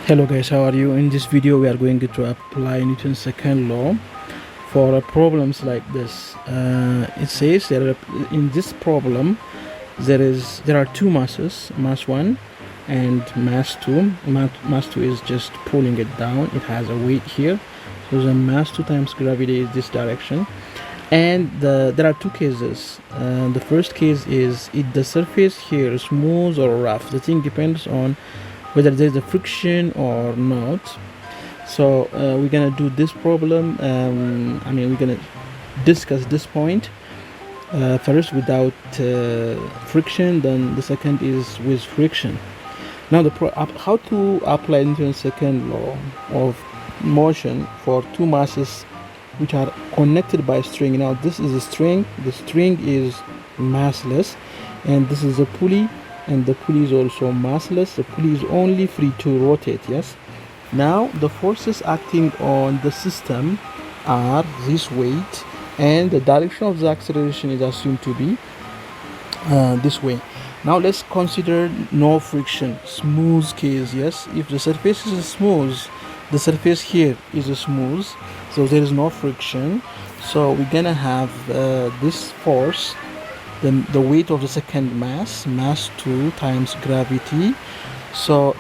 Hello guys, how are you? In this video we are going to apply Newton's second law for problems like this. It says that in this problem there are two masses, mass 1 and mass 2. Mass 2 is just pulling it down. It has a weight here, so the mass 2 times gravity is this direction. And there are two cases. The first case is if the surface here is smooth or rough. The thing depends on whether there's a friction or not. So we're gonna do this problem. We're gonna discuss this point first without friction, then the second is with friction. Now how to apply Newton's second law of motion for two masses which are connected by a string. Now this is a string, the string is massless, and this is a pulley, and the pulley is also massless. The pulley is only free to rotate. Yes. Now the forces acting on the system are this weight, and the direction of the acceleration is assumed to be this way. Now let's consider no friction, smooth case. Yes, if the surface is smooth, the surface here is smooth, so there is no friction. So we're gonna have this force, the weight of the second mass 2 times gravity. So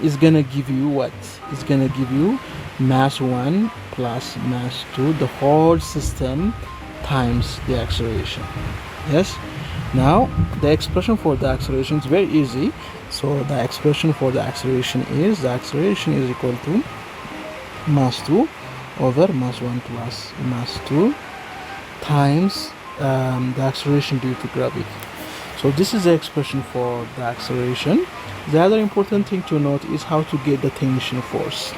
it's gonna give you what? It's gonna give you mass 1 plus mass 2, the whole system times the acceleration. Yes. Now the expression for the acceleration is very easy. So the expression for the acceleration is equal to mass 2 over mass 1 plus mass 2 times the acceleration due to gravity. So this is the expression for the acceleration. The other important thing to note is how to get the tension force.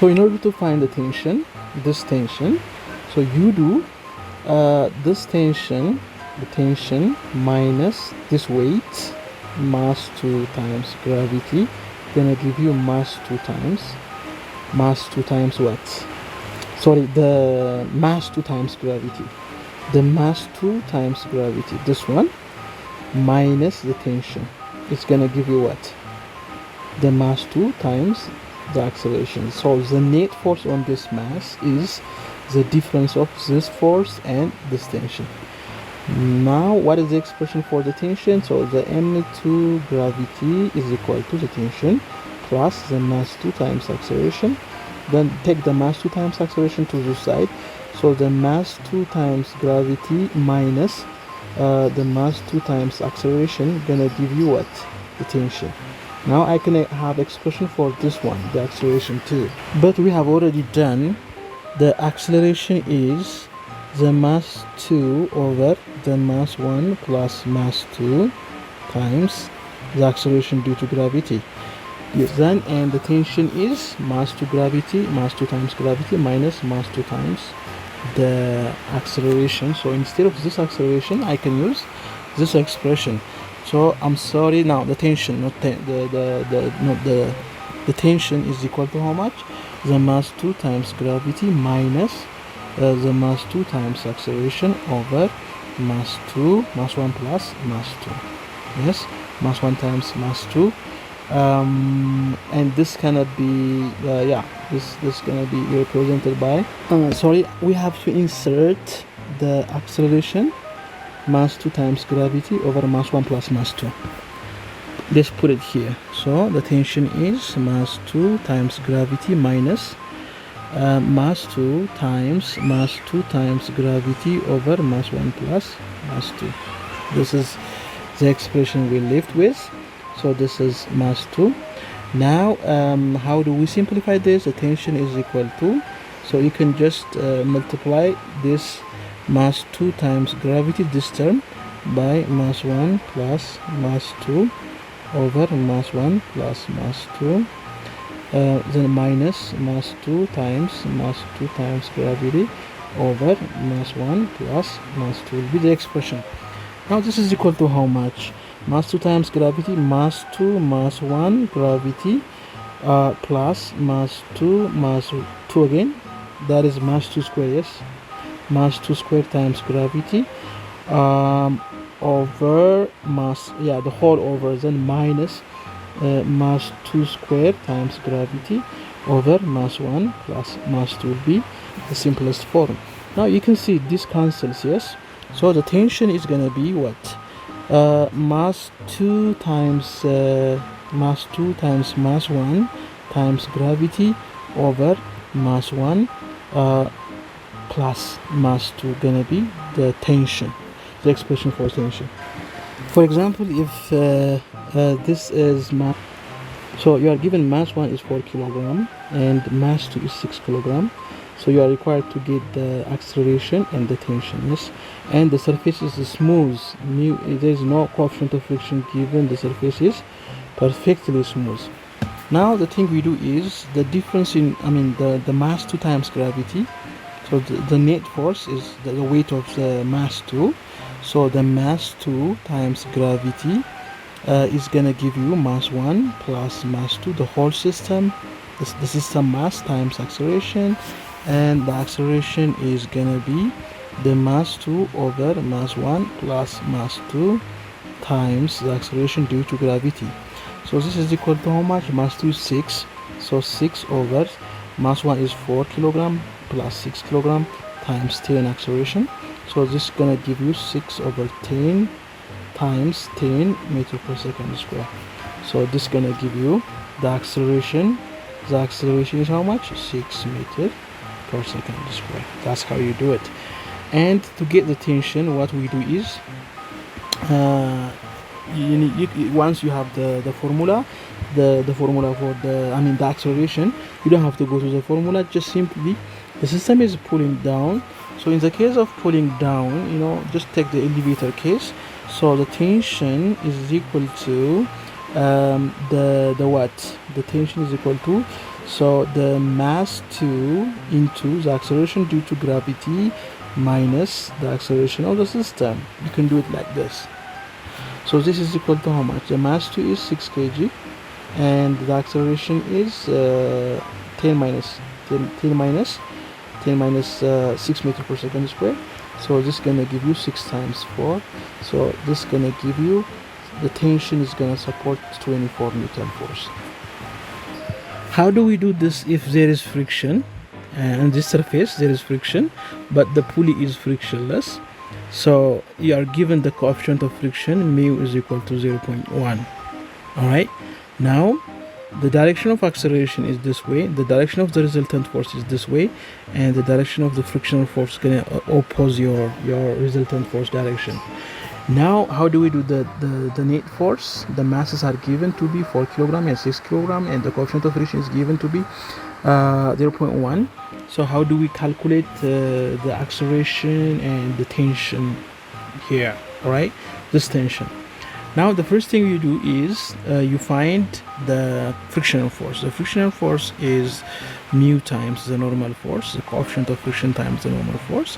So in order to find the tension, this tension, so you do this tension, the tension minus this weight, mass 2 times gravity, gonna give you mass 2 times what? Sorry, the mass 2 times gravity. The mass 2 times gravity, this one, minus the tension, it's gonna give you what? The mass 2 times the acceleration. So the net force on this mass is the difference of this force and this tension. Now what is the expression for the tension? So the m2 gravity is equal to the tension plus the mass 2 times acceleration. Then take the mass 2 times acceleration to this side. So the mass 2 times gravity minus the mass 2 times acceleration gonna give you what? The tension. Now I can have expression for this one, the acceleration too. But we have already done the acceleration is the mass 2 over the mass 1 plus mass 2 times the acceleration due to gravity. Yes, then, and the tension is mass 2 gravity, mass 2 times gravity minus mass 2 times the acceleration. So instead of this acceleration I can use this expression. So I'm sorry, now the tension, the tension is equal to how much? The mass 2 times gravity minus the mass 2 times acceleration over mass 1 plus mass 2. Yes, mass 1 times mass 2. And this cannot be this cannot be represented by sorry, we have to insert the acceleration mass 2 times gravity over mass 1 plus mass 2. Let's put it here. So the tension is mass 2 times gravity minus mass 2 times gravity over mass 1 plus mass 2. This is the expression we lived with. So this is mass 2. Now how do we simplify this? The tension is equal to, so you can just multiply this mass 2 times gravity, this term, by mass 1 plus mass 2 over mass 1 plus mass 2, then minus mass 2 times gravity over mass 1 plus mass 2 will be the expression. Now this is equal to how much? Mass 2 times gravity, mass 2 mass 1 gravity plus mass 2 again, that is mass 2 square. Yes, mass 2 square times gravity over mass, the whole over, then minus mass 2 squared times gravity over mass 1 plus mass 2 will be the simplest form. Now you can see this cancels, yes? So the tension is gonna be what? Mass 2 times mass 1 times gravity over mass 1 plus mass 2 gonna be the tension, the expression for tension. For example, if this is mass, so you are given mass 1 is 4 kilogram and mass 2 is 6 kilogram, so you are required to get the acceleration and the tension, yes? And the surface is smooth, there is no coefficient of friction given, the surface is perfectly smooth. Now the thing we do is the difference in, the mass 2 times gravity, so the net force is the weight of the mass 2, so the mass 2 times gravity is gonna give you mass 1 plus mass 2, the whole system, the system mass times acceleration, and the acceleration is gonna be the mass 2 over mass 1 plus mass 2 times the acceleration due to gravity. So this is equal to how much? Mass 2 is 6, so 6 over mass 1 is 4 kilogram plus 6 kilogram times 10 acceleration. So this is gonna give you 6 over 10 times 10 meter per second square. So this is gonna give you the acceleration. The acceleration is how much? 6 meter per second square. That's how you do it. And to get the tension, what we do is once you have the formula, the formula for the acceleration, you don't have to go to the formula, just simply the system is pulling down. So in the case of pulling down, just take the elevator case. So the tension is equal to the tension is equal to, so the mass 2 into the acceleration due to gravity minus the acceleration of the system. You can do it like this. So this is equal to how much? The mass 2 is 6 kg and the acceleration is 10 minus 6 meter per second square. So this is gonna give you 6 times 4. So this is gonna give you, the tension is gonna support 24 Newton force. How do we do this if there is friction? And this surface there is friction, but the pulley is frictionless. So you are given the coefficient of friction, mu is equal to 0.1. All right. Now the direction of acceleration is this way, the direction of the resultant force is this way, and the direction of the frictional force is going to oppose your resultant force direction. Now how do we do the net force? The masses are given to be 4 kilogram and 6 kilogram, and the coefficient of friction is given to be 0.1. So how do we calculate the acceleration and the tension here? All right, this tension. Now the first thing you do is you find the frictional force. The frictional force is mu times the normal force, the coefficient of friction times the normal force.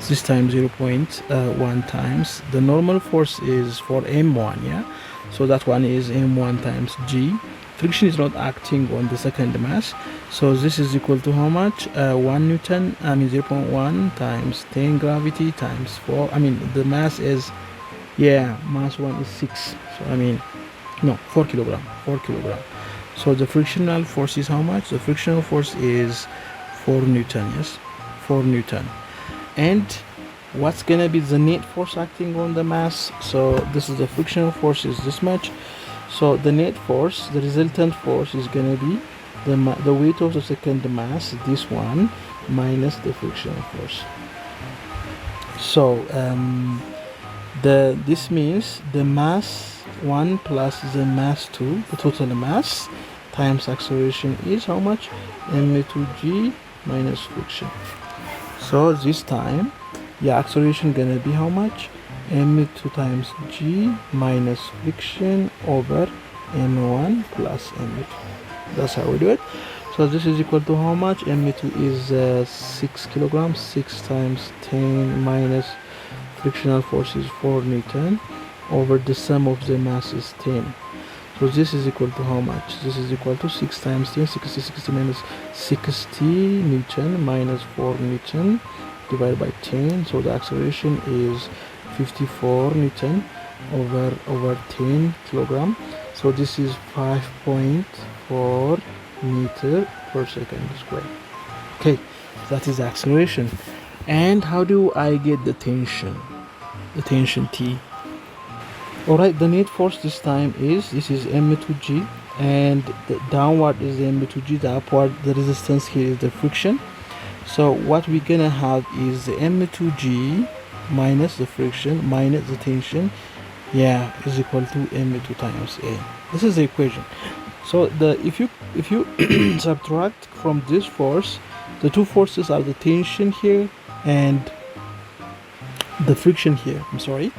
This time 0.1 times the normal force is for m1, yeah. So that one is m1 times g. Friction is not acting on the second mass, so this is equal to how much? 1 Newton, 0.1 times 10 gravity times 4. The mass is, mass 1 is 6, so 4 kilogram. So the frictional force is how much? The frictional force is 4 Newton, yes, 4 Newton. And what's gonna be the net force acting on the mass? So this is the frictional force is this much. So the net force, the resultant force, is gonna be the weight of the second mass, this one, minus the frictional force. So this means the mass 1 plus the mass 2, the total mass, times acceleration is how much? m2g minus friction. So this time, acceleration gonna be how much? m2 times g minus friction over m1 plus m2. That's how we do it. So this is equal to how much? m2 is 6 kilograms. 6 times 10 minus frictional force is 4 Newton over the sum of the mass is 10. So this is equal to how much? This is equal to 6 times 10, 60 minus 60 Newton minus 4 Newton divided by 10. So the acceleration is 54 Newton over 10 kilogram. So this is 5.4 meter per second square. Okay, that is the acceleration. And how do I get the tension? The tension T. Alright, the net force this time is, this is m2g, and the downward is the m2g, the upward, the resistance here is the friction. So what we're gonna have is the m2g minus the friction minus the tension, yeah, is equal to m2 times a. This is the equation. So if you subtract from this force, the two forces are the tension here and the friction here. I'm sorry.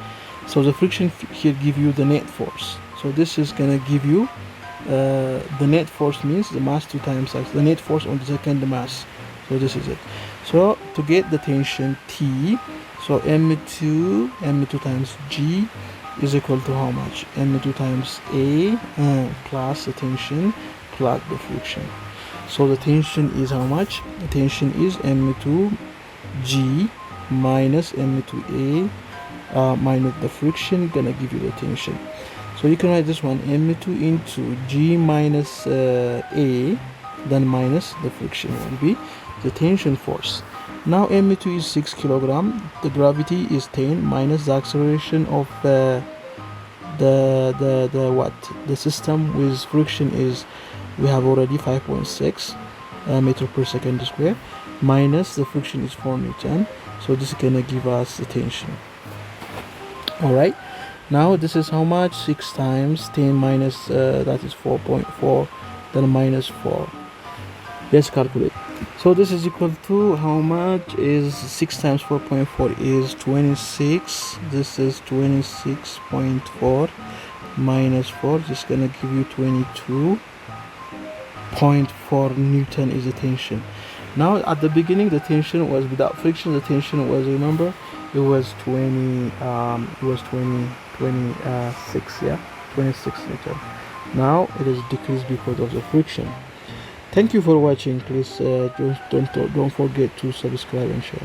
So the friction here give you the net force. So this is gonna give you the net force means the mass 2 times x, the net force on the second mass. So this is it. So to get the tension T, so m2 times g is equal to how much? m2 times a plus the tension plus the friction. So the tension is how much? The tension is m2 g minus m2 a minus the friction, gonna give you the tension. So you can write this one, m2 into g minus a, then minus the friction will be the tension force. Now m2 is 6 kilogram, the gravity is 10 minus the acceleration of the system with friction is, we have already 5.6 meter per second square, minus the friction is 4 Newton. So this is gonna give us the tension. Alright, now this is how much? 6 times 10 minus that is 4.4, then minus 4. Let's calculate. So this is equal to how much is 6 times 4.4 is 26. This is 26.4 minus 4. This is gonna give you 22.4 Newton is the tension. Now at the beginning the tension was without friction. The tension was, remember, it was 26, yeah, 26 Newton. Now it is decreased because of the friction. Thank you for watching. Please don't forget to subscribe and share.